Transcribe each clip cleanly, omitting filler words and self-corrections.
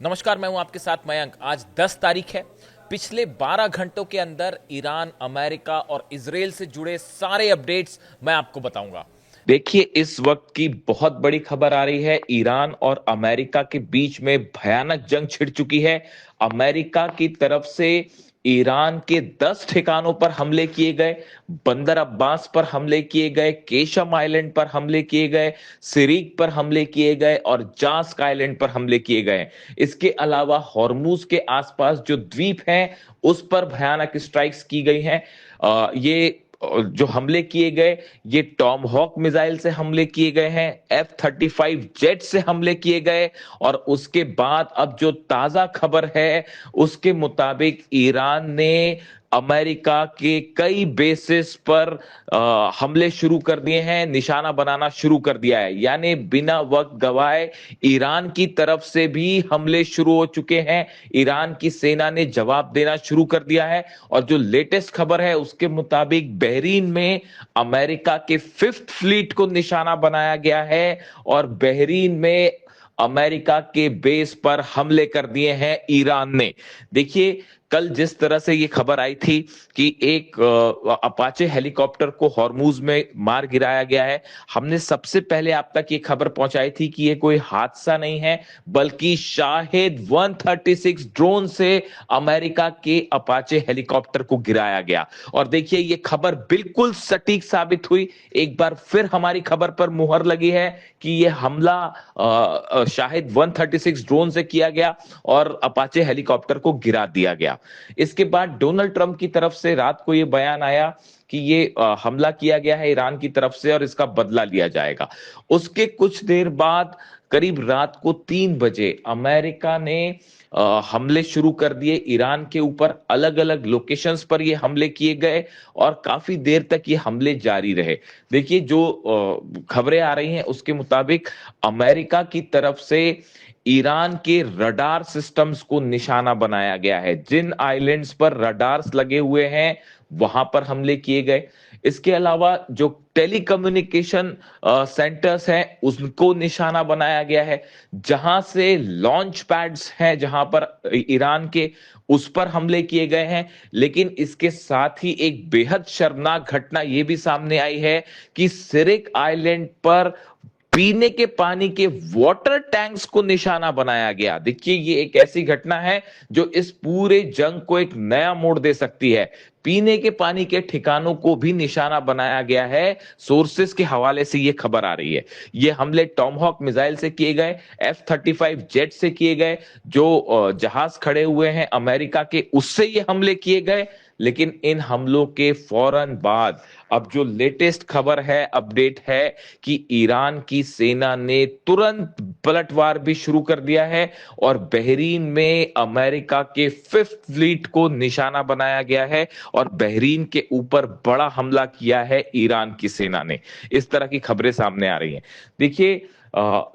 नमस्कार, मैं हूं आपके साथ मयंक। आज 10 तारीख है। पिछले 12 घंटों के अंदर ईरान, अमेरिका और इजराइल से जुड़े सारे अपडेट्स मैं आपको बताऊंगा। देखिए, इस वक्त की बहुत बड़ी खबर आ रही है। ईरान और अमेरिका के बीच में भयानक जंग छिड़ चुकी है। अमेरिका की तरफ से ईरान के 10 ठिकानों पर हमले किए गए, बंदर अब्बास पर हमले किए गए, केशम आइलैंड पर हमले किए गए, सिरीक पर हमले किए गए और जास्क आइलैंड पर हमले किए गए। इसके अलावा हॉर्मुज के आसपास जो द्वीप हैं उस पर भयानक स्ट्राइक्स की गई हैं। ये जो हमले किए गए, ये टॉम हॉक मिसाइल से हमले किए गए हैं, F-35 जेट से हमले किए गए। और उसके बाद अब जो ताजा खबर है उसके मुताबिक ईरान ने अमेरिका के कई बेसिस पर हमले शुरू कर दिए हैं, निशाना बनाना शुरू कर दिया है। यानी बिना वक्त गवाए ईरान की तरफ से भी हमले शुरू हो चुके हैं। ईरान की सेना ने जवाब देना शुरू कर दिया है। और जो लेटेस्ट खबर है उसके मुताबिक बहरीन में अमेरिका के 5th फ्लीट को निशाना बनाया गया है और बहरीन में अमेरिका के बेस पर हमले कर दिए हैं ईरान ने। देखिए, कल जिस तरह से ये खबर आई थी कि एक अपाचे हेलीकॉप्टर को हॉर्मुज में मार गिराया गया है, हमने सबसे पहले आप तक ये खबर पहुंचाई थी कि ये कोई हादसा नहीं है, बल्कि शाहिद 136 ड्रोन से अमेरिका के अपाचे हेलीकॉप्टर को गिराया गया। और देखिए, ये खबर बिल्कुल सटीक साबित हुई। एक बार फिर हमारी खबर पर मुहर लगी है कि यह हमला शाहिद 136 ड्रोन से किया गया और अपाचे हेलीकॉप्टर को गिरा दिया गया। इसके बाद डोनाल्ड ट्रंप की तरफ से रात को यह बयान आया कि ये हमला किया गया है ईरान की तरफ से और इसका बदला लिया जाएगा। उसके कुछ देर बाद करीब रात को 3 बजे अमेरिका ने हमले शुरू कर दिए ईरान के ऊपर। अलग अलग लोकेशंस पर ये हमले किए गए और काफी देर तक ये हमले जारी रहे। देखिए, जो खबरें आ रही हैं उसके मुताबिक अमेरिका की तरफ से ईरान के रडार सिस्टम्स को निशाना बनाया गया है। जिन आइलैंड्स पर रडार्स लगे हुए हैं वहां पर हमले किए गए। इसके अलावा जो टेलीकम्युनिकेशन सेंटर्स हैं उनको निशाना बनाया गया है। जहां से लॉन्च पैड्स हैं, जहां पर ईरान के, उस पर हमले किए गए हैं। लेकिन इसके साथ ही एक बेहद शर्मनाक घटना यह भी सामने आई है कि सिरिक आइलैंड पर पीने के पानी के वाटर टैंक्स को निशाना बनाया गया। देखिए, ये एक ऐसी घटना है जो इस पूरे जंग को एक नया मोड़ दे सकती है। पीने के पानी के ठिकानों को भी निशाना बनाया गया है। सोर्सेस के हवाले से ये खबर आ रही है। ये हमले टॉमहॉक मिसाइल से किए गए, F-35 जेट से किए गए, जो जहाज खड़े हुए हैं अमेरिका के, उससे ये हमले किए गए। लेकिन इन हमलों के फौरन बाद अब जो लेटेस्ट खबर है, अपडेट है कि ईरान की सेना ने तुरंत पलटवार भी शुरू कर दिया है और बहरीन में अमेरिका के 5th फ्लीट को निशाना बनाया गया है और बहरीन के ऊपर बड़ा हमला किया है ईरान की सेना ने। इस तरह की खबरें सामने आ रही हैं। देखिए,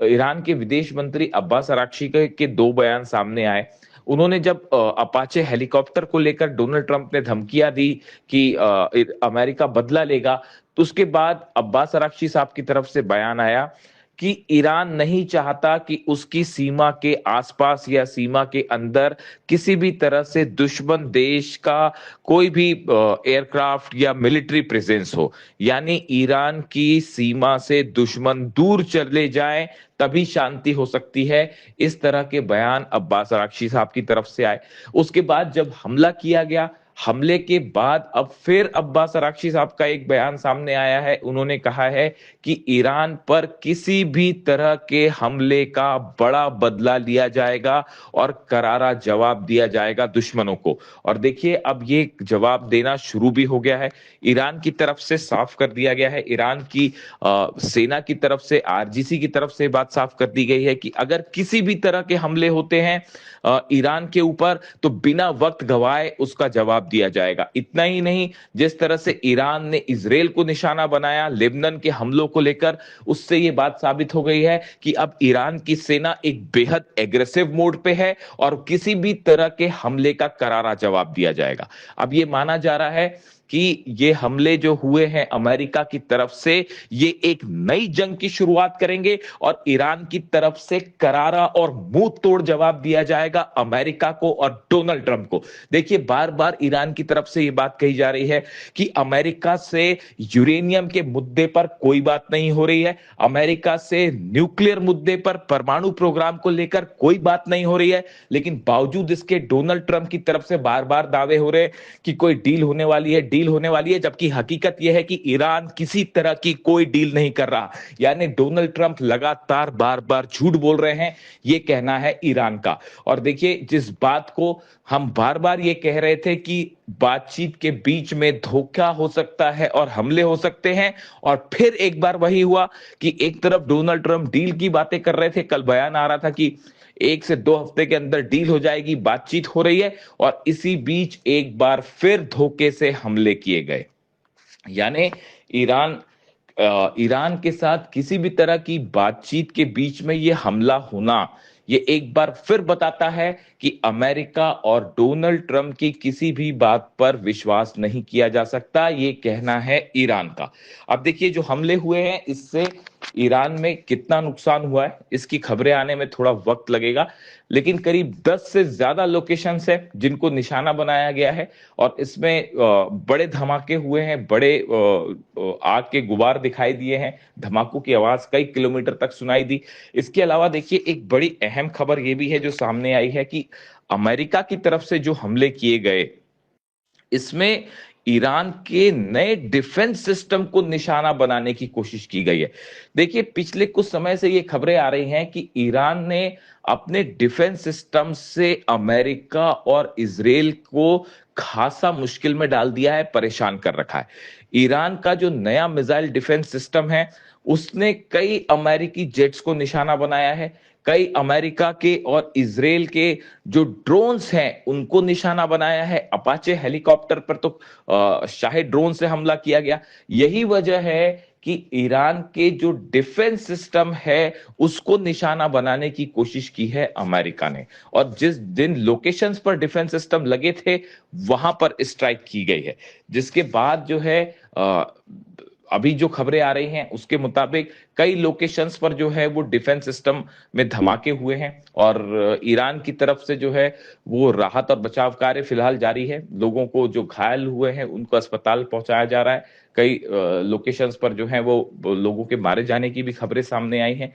ईरान के विदेश मंत्री अब्बास अराक्ची के 2 बयान सामने आए। उन्होंने जब अपाचे हेलीकॉप्टर को लेकर डोनाल्ड ट्रंप ने धमकियां दी कि अमेरिका बदला लेगा, तो उसके बाद अब्बास अराक्ची साहब की तरफ से बयान आया कि ईरान नहीं चाहता कि उसकी सीमा के आसपास या सीमा के अंदर किसी भी तरह से दुश्मन देश का कोई भी एयरक्राफ्ट या मिलिट्री प्रेजेंस हो। यानी ईरान की सीमा से दुश्मन दूर चले जाएं, तभी शांति हो सकती है। इस तरह के बयान अब्बास अराक्ची साहब की तरफ से आए। उसके बाद जब हमला किया गया, हमले के बाद अब फिर अब्बास अराक्ची साहब का एक बयान सामने आया है। उन्होंने कहा है कि ईरान पर किसी भी तरह के हमले का बड़ा बदला लिया जाएगा और करारा जवाब दिया जाएगा दुश्मनों को। और देखिए, अब ये जवाब देना शुरू भी हो गया है। ईरान की तरफ से साफ कर दिया गया है, ईरान की सेना की तरफ से, आरजीसी की तरफ से बात साफ कर दी गई है कि अगर किसी भी तरह के हमले होते हैं ईरान के ऊपर, तो बिना वक्त गवाए उसका जवाब दिया जाएगा। इतना ही नहीं, जिस तरह से ईरान ने इजराइल को निशाना बनाया लेबनान के हमलों को लेकर, उससे यह बात साबित हो गई है कि अब ईरान की सेना एक बेहद एग्रेसिव मोड पे है और किसी भी तरह के हमले का करारा जवाब दिया जाएगा। अब यह माना जा रहा है कि ये हमले जो हुए हैं अमेरिका की तरफ से, ये एक नई जंग की शुरुआत करेंगे और ईरान की तरफ से करारा और मुंह तोड़ जवाब दिया जाएगा अमेरिका को और डोनाल्ड ट्रंप को। देखिए, बार बार ईरान की तरफ से ये बात कही जा रही है कि अमेरिका से यूरेनियम के मुद्दे पर कोई बात नहीं हो रही है, अमेरिका से न्यूक्लियर मुद्दे पर, परमाणु प्रोग्राम को लेकर कोई बात नहीं हो रही है, लेकिन बावजूद इसके डोनाल्ड ट्रंप की तरफ से बार बार दावे हो रहे हैं कि कोई डील होने वाली है, डील होने वाली है, जबकि हकीकत यह है कि ईरान किसी तरह की कोई डील नहीं कर रहा। यानी डोनाल्ड ट्रंप लगातार बार बार झूठ बोल रहे हैं, यह कहना है ईरान का। और देखिए, जिस बात को हम बार बार ये कह रहे थे कि बातचीत के बीच में धोखा हो सकता है और हमले हो सकते हैं, और फिर एक बार वही हुआ कि एक तरफ डोनाल्ड ट्रंप डील की बातें कर रहे थे, कल बयान आ रहा था कि 1 से 2 हफ्ते के अंदर डील हो जाएगी, बातचीत हो रही है, और इसी बीच एक बार फिर धोखे से हमले किए गए। यानी ईरान ईरान के साथ किसी भी तरह की बातचीत के बीच में यह हमला होना, ये एक बार फिर बताता है कि अमेरिका और डोनाल्ड ट्रंप की किसी भी बात पर विश्वास नहीं किया जा सकता, ये कहना है ईरान का। अब देखिए, जो हमले हुए हैं इससे ईरान में कितना नुकसान हुआ है, इसकी खबरें आने में थोड़ा वक्त लगेगा, लेकिन करीब 10 से ज्यादा लोकेशंस है जिनको निशाना बनाया गया है, और इसमें बड़े धमाके हुए हैं, बड़े आग के गुबार दिखाई दिए हैं, धमाकों की आवाज कई किलोमीटर तक सुनाई दी। इसके अलावा देखिए, एक बड़ी अहम खबर यह भी है जो सामने आई है कि अमेरिका की तरफ से जो हमले किए गए, इसमें ईरान के नए डिफेंस सिस्टम को निशाना बनाने की कोशिश की गई है। देखिए, पिछले कुछ समय से ये खबरें आ रही हैं कि ईरान ने अपने डिफेंस सिस्टम से अमेरिका और इजराइल को खासा मुश्किल में डाल दिया है, परेशान कर रखा है। ईरान का जो नया मिसाइल डिफेंस सिस्टम है, उसने कई अमेरिकी जेट्स को निशाना बनाया है, कई अमेरिका के और इजराइल के जो ड्रोन्स हैं उनको निशाना बनाया है। अपाचे हेलीकॉप्टर पर तो शाही ड्रोन से हमला किया गया। यही वजह है कि ईरान के जो डिफेंस सिस्टम है उसको निशाना बनाने की कोशिश की है अमेरिका ने, और जिस दिन लोकेशंस पर डिफेंस सिस्टम लगे थे वहां पर स्ट्राइक की गई है, जिसके बाद जो है अभी जो खबरें आ रही हैं उसके मुताबिक कई लोकेशंस पर जो है वो डिफेंस सिस्टम में धमाके हुए हैं, और ईरान की तरफ से जो है वो राहत और बचाव कार्य फिलहाल जारी है। लोगों को जो घायल हुए हैं उनको अस्पताल पहुंचाया जा रहा है। कई लोकेशंस पर जो है वो लोगों के मारे जाने की भी खबरें सामने आई हैं।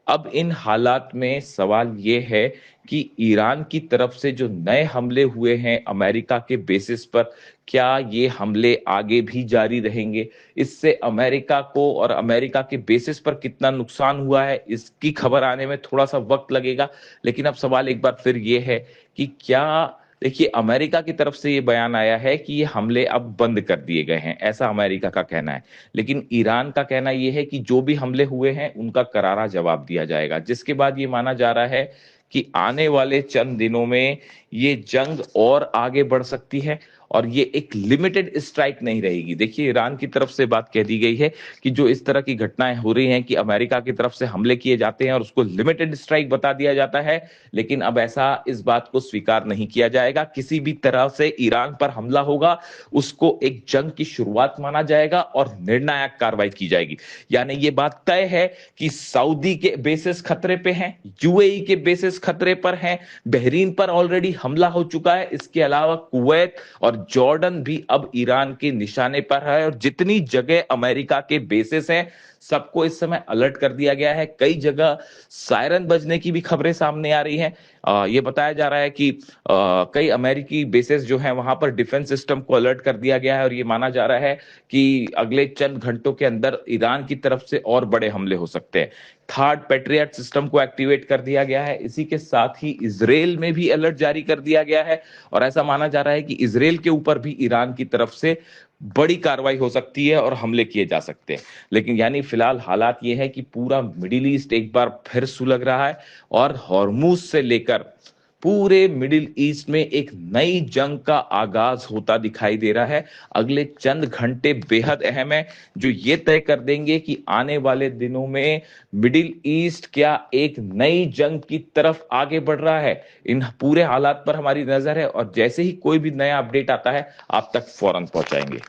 अब इन हालात में सवाल ये है कि ईरान की तरफ से जो नए हमले हुए हैं अमेरिका के बेसिस पर, क्या ये हमले आगे भी जारी रहेंगे? इससे अमेरिका को और अमेरिका के बेसिस पर कितना नुकसान हुआ है, इसकी खबर आने में थोड़ा सा वक्त लगेगा। लेकिन अब सवाल एक बार फिर ये है कि क्या, देखिए, अमेरिका की तरफ से ये बयान आया है कि ये हमले अब बंद कर दिए गए हैं, ऐसा अमेरिका का कहना है, लेकिन ईरान का कहना ये है कि जो भी हमले हुए हैं उनका करारा जवाब दिया जाएगा, जिसके बाद ये माना जा रहा है कि आने वाले चंद दिनों में ये जंग और आगे बढ़ सकती है, और ये एक लिमिटेड स्ट्राइक नहीं रहेगी। देखिए, ईरान की तरफ से बात कह दी गई है कि जो इस तरह की घटनाएं हो रही हैं कि अमेरिका की तरफ से हमले किए जाते हैं और उसको लिमिटेड स्ट्राइक बता दिया जाता है, लेकिन अब ऐसा इस बात को स्वीकार नहीं किया जाएगा। किसी भी तरह से ईरान पर हमला होगा उसको एक जंग की शुरुआत माना जाएगा और निर्णायक कार्रवाई की जाएगी। यानी ये बात तय है कि सऊदी के बेसिस खतरे पे हैं, यूएई के बेसिस खतरे पर हैं, बहरीन पर ऑलरेडी हमला हो चुका है, इसके अलावा कुवैत और जॉर्डन भी अब ईरान के निशाने पर है, और जितनी जगह अमेरिका के बेसिस हैं सबको इस समय अलर्ट कर दिया गया है। कई जगह सायरन बजने की भी खबरें सामने आ रही हैं। ये बताया जा रहा है कि कई अमेरिकी बेसिस जो हैं वहां पर डिफेंस सिस्टम को अलर्ट कर दिया गया है, और ये माना जा रहा है कि अगले चंद घंटों के अंदर ईरान की तरफ से और बड़े हमले हो सकते हैं। थर्ड पैट्रियट सिस्टम को एक्टिवेट कर दिया गया है। इसी के साथ ही इजराइल में भी अलर्ट जारी कर दिया गया है, और ऐसा माना जा रहा है कि इजराइल के ऊपर भी ईरान की तरफ से बड़ी कार्रवाई हो सकती है और हमले किए जा सकते हैं। लेकिन यानी फिलहाल हालात ये है कि पूरा मिडिल ईस्ट एक बार फिर सुलग रहा है, और हॉर्मुज से लेकर पूरे मिडिल ईस्ट में एक नई जंग का आगाज होता दिखाई दे रहा है। अगले चंद घंटे बेहद अहम है, जो ये तय कर देंगे कि आने वाले दिनों में मिडिल ईस्ट क्या एक नई जंग की तरफ आगे बढ़ रहा है। इन पूरे हालात पर हमारी नजर है, और जैसे ही कोई भी नया अपडेट आता है आप तक फौरन पहुंचाएंगे।